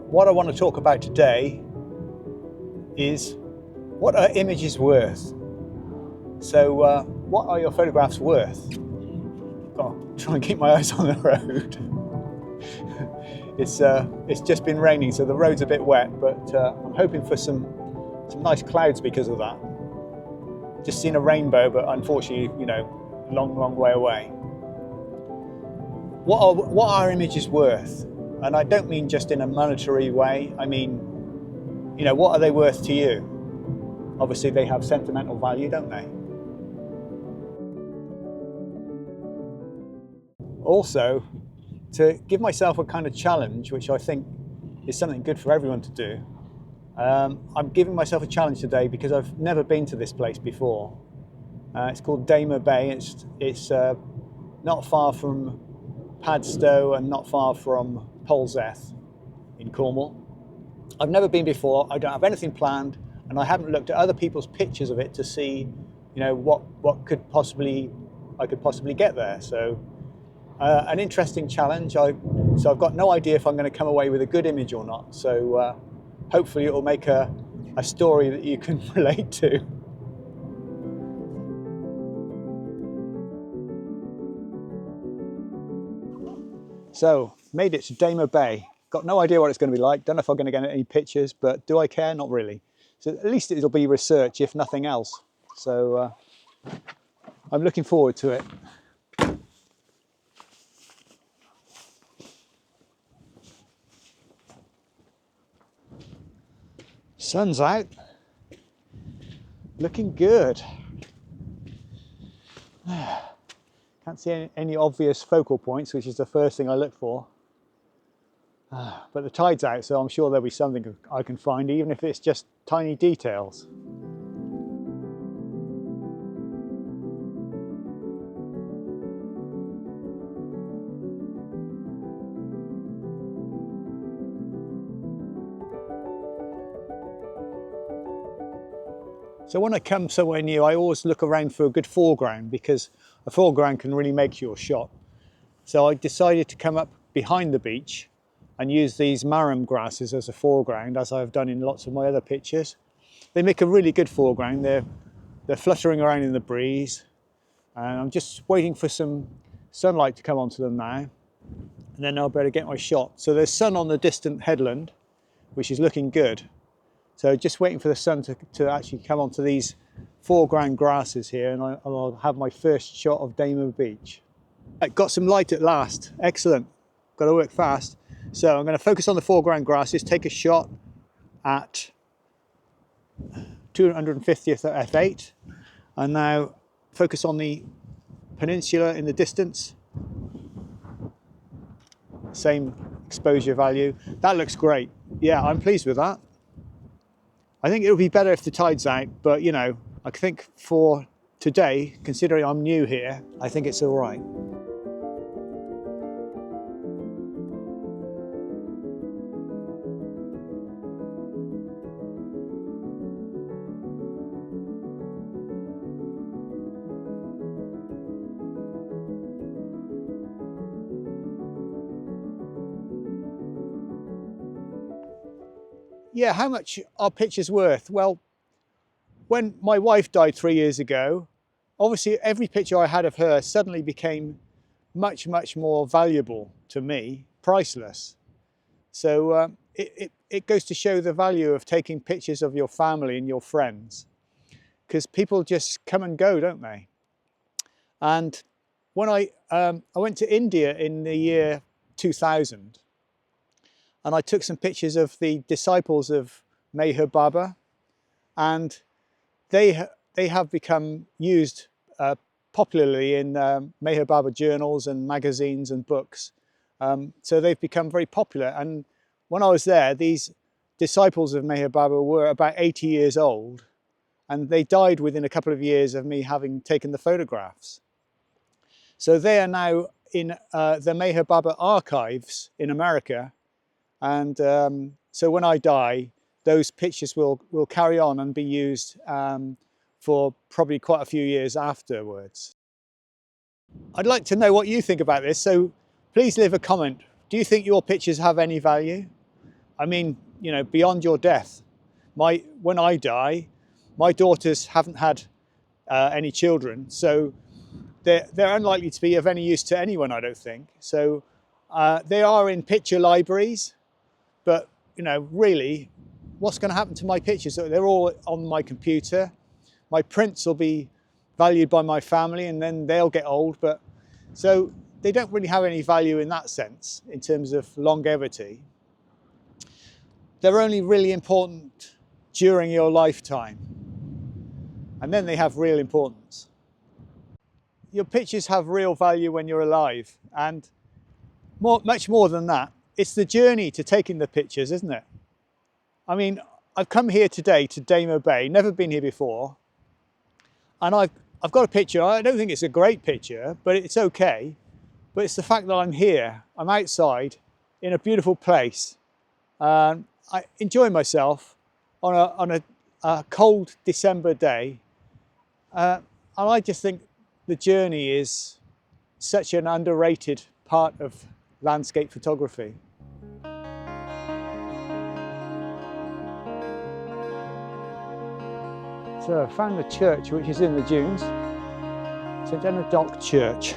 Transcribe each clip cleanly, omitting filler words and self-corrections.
What I want to talk about today is what are images worth? So what are your photographs worth? Got to try and keep my eyes on the road. It's just been raining, so the road's a bit wet, but I'm hoping for some nice clouds because of that. Just seen a rainbow, but unfortunately, long way away. What are images worth? And I don't mean just in a monetary way. I mean, what are they worth to you? Obviously, they have sentimental value, don't they? Also, to give myself a kind of challenge, which I think is something good for everyone to do, I'm giving myself a challenge today because I've never been to this place before. It's called Daymer Bay. It's not far from Padstow and not far from Polzeath in Cornwall. I've never been before. I don't have anything planned, and I haven't looked at other people's pictures of it to see, what I could possibly get there. So an interesting challenge. So I've got no idea if I'm going to come away with a good image or not. So hopefully it will make a story that you can relate to. So, made it to Daymer Bay. Got no idea what it's going to be like. Don't know if I'm going to get any pictures, but do I care? Not really. So at least it'll be research, if nothing else. So I'm looking forward to it. Sun's out. Looking good. Can't see any obvious focal points, which is the first thing I look for. But the tide's out, so I'm sure there'll be something I can find, even if it's just tiny details. So when I come somewhere new, I always look around for a good foreground, because a foreground can really make your shot. So I decided to come up behind the beach and use these marram grasses as a foreground, as I've done in lots of my other pictures. They make a really good foreground. They're fluttering around in the breeze, and I'm just waiting for some sunlight to come onto them now, and then I'll better get my shot. So there's sun on the distant headland, which is looking good. So just waiting for the sun to actually come onto these foreground grasses here, and I'll have my first shot of Daymer Beach. Right, got some light at last. Excellent. Got to work fast. So I'm going to focus on the foreground grasses, take a shot at 250th at f8, and now focus on the peninsula in the distance. Same exposure value. That looks great. Yeah, I'm pleased with that. I think it would be better if the tide's out, but I think for today, considering I'm new here, I think it's all right. Yeah, how much are pictures worth? Well, when my wife died 3 years ago, obviously every picture I had of her suddenly became much more valuable to me, priceless. So it goes to show the value of taking pictures of your family and your friends, because people just come and go, don't they? And when I went to India in the year 2000, and I took some pictures of the disciples of Meher Baba, and they have become used popularly in Meher Baba journals and magazines and books. So they've become very popular. And when I was there, these disciples of Meher Baba were about 80 years old, and they died within a couple of years of me having taken the photographs. So they are now in the Meher Baba archives in America. And so when I die, those pictures will carry on and be used for probably quite a few years afterwards. I'd like to know what you think about this, so please leave a comment. Do you think your pictures have any value? I mean, you know, beyond your death. When I die, my daughters haven't had any children, so they're unlikely to be of any use to anyone, I don't think. So they are in picture libraries, but you know, really, what's going to happen to my pictures? They're all on my computer. My prints will be valued by my family, and then they'll get old. But so they don't really have any value in that sense, in terms of longevity. They're only really important during your lifetime, and then they have real importance. Your pictures have real value when you're alive, and much more than that, it's the journey to taking the pictures, isn't it? I mean, I've come here today to Daymer Bay, never been here before, and I've got a picture. I don't think it's a great picture, but it's okay. But it's the fact that I'm here, I'm outside in a beautiful place. I enjoy myself on a cold December day. And I just think the journey is such an underrated part of landscape photography. So I found the church which is in the dunes, St Enodoc Church.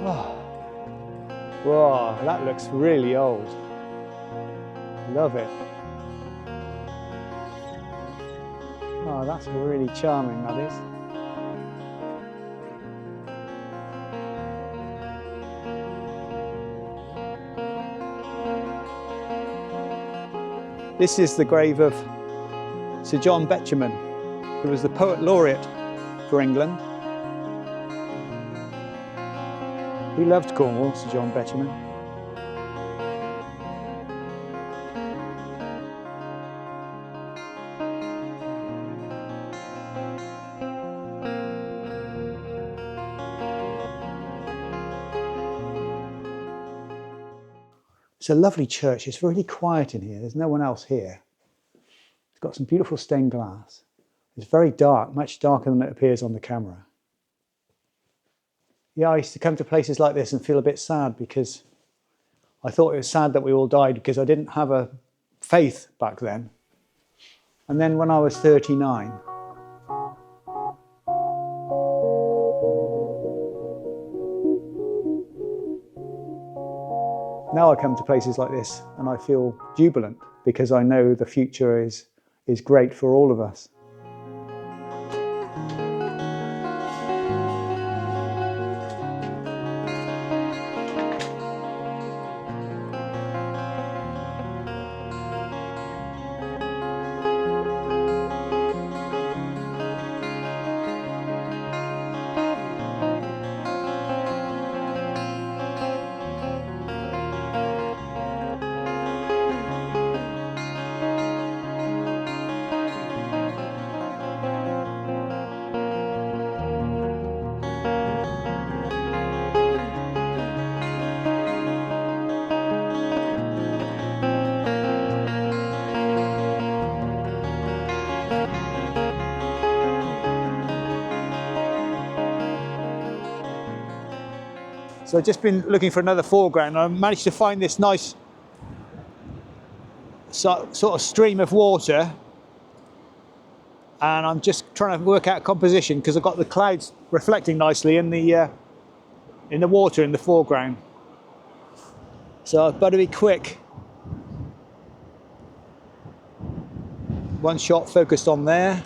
Oh. Wow, that looks really old. Love it. Oh, that's really charming, that is. This is the grave of Sir John Betjeman, who was the Poet Laureate for England. He loved Cornwall, Sir John Betjeman. It's a lovely church. It's really quiet in here. There's no one else here. It's got some beautiful stained glass. It's very dark, much darker than it appears on the camera. Yeah, I used to come to places like this and feel a bit sad because I thought it was sad that we all died because I didn't have a faith back then. And then when I was 39, now I come to places like this and I feel jubilant because I know the future is great for all of us. So I've just been looking for another foreground and I managed to find this nice sort of stream of water, and I'm just trying to work out composition because I've got the clouds reflecting nicely in the water in the foreground. So I've got to be quick. One shot focused on there.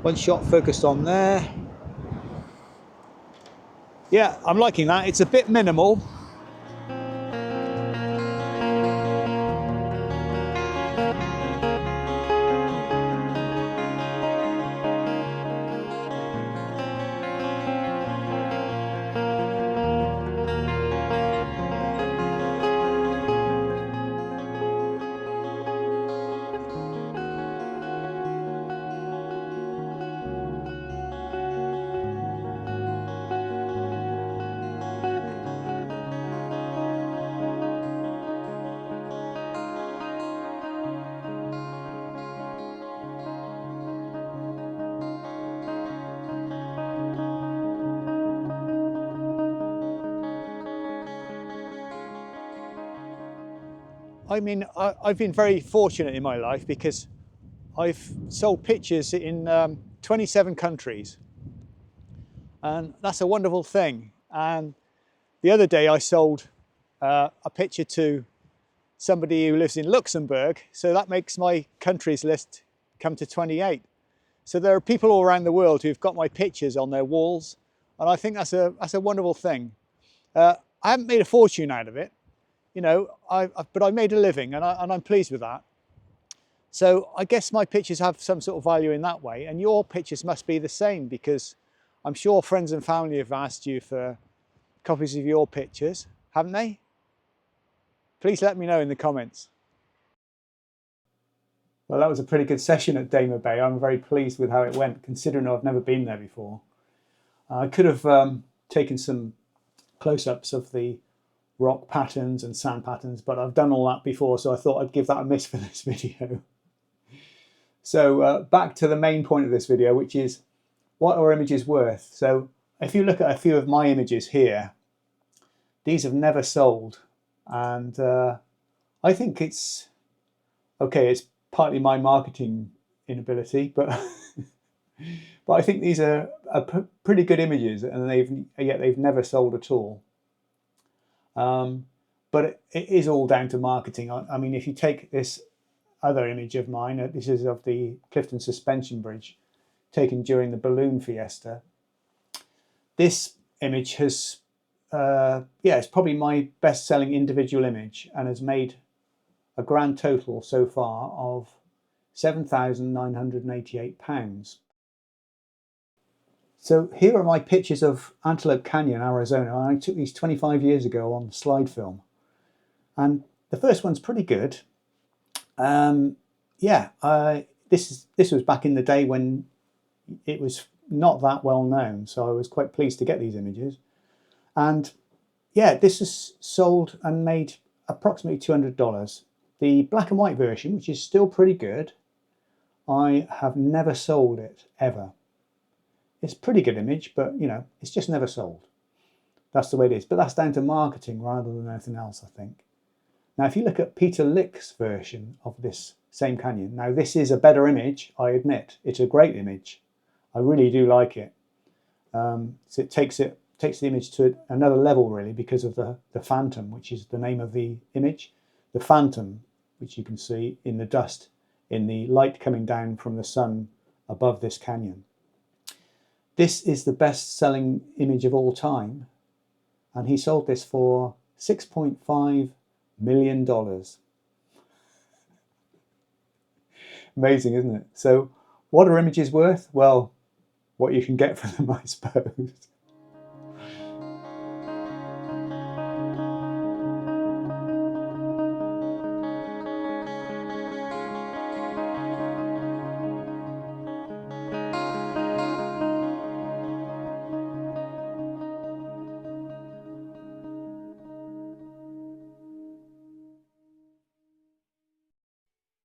One shot focused on there. Yeah, I'm liking that. It's a bit minimal. I mean, I've been very fortunate in my life because I've sold pictures in 27 countries, and that's a wonderful thing. And the other day I sold a picture to somebody who lives in Luxembourg, so that makes my countries list come to 28. So there are people all around the world who've got my pictures on their walls, and I think that's a wonderful thing. I haven't made a fortune out of it, you know, but I made a living, and I'm pleased with that. So I guess my pictures have some sort of value in that way, and your pictures must be the same, because I'm sure friends and family have asked you for copies of your pictures, haven't they? Please let me know in the comments. Well, that was a pretty good session at Daymer Bay. I'm very pleased with how it went, considering I've never been there before. I could have taken some close-ups of the rock patterns and sand patterns, but I've done all that before, so I thought I'd give that a miss for this video. So back to the main point of this video, which is what are images worth? So if you look at a few of my images here, these have never sold, and I think it's okay. It's partly my marketing inability, but but I think these are pretty good images, and yet they've never sold at all. But it is all down to marketing. I mean, if you take this other image of mine, this is of the Clifton Suspension Bridge, taken during the balloon fiesta. This image has, it's probably my best-selling individual image, and has made a grand total so far of £7,988. So here are my pictures of Antelope Canyon, Arizona. I took these 25 years ago on slide film, and the first one's pretty good. This was back in the day when it was not that well known, so I was quite pleased to get these images. And yeah, this is sold and made approximately $200. The black and white version, which is still pretty good, I have never sold it ever. It's a pretty good image, but you know, it's just never sold. That's the way it is. But that's down to marketing rather than anything else, I think. Now, if you look at Peter Lick's version of this same canyon, now this is a better image, I admit. It's a great image. I really do like it. So it takes the image to another level, really, because of the phantom, which is the name of the image. The phantom, which you can see in the dust, in the light coming down from the sun above this canyon. This is the best-selling image of all time, and he sold this for $6.5 million. Amazing, isn't it? So what are images worth? Well, what you can get for them, I suppose.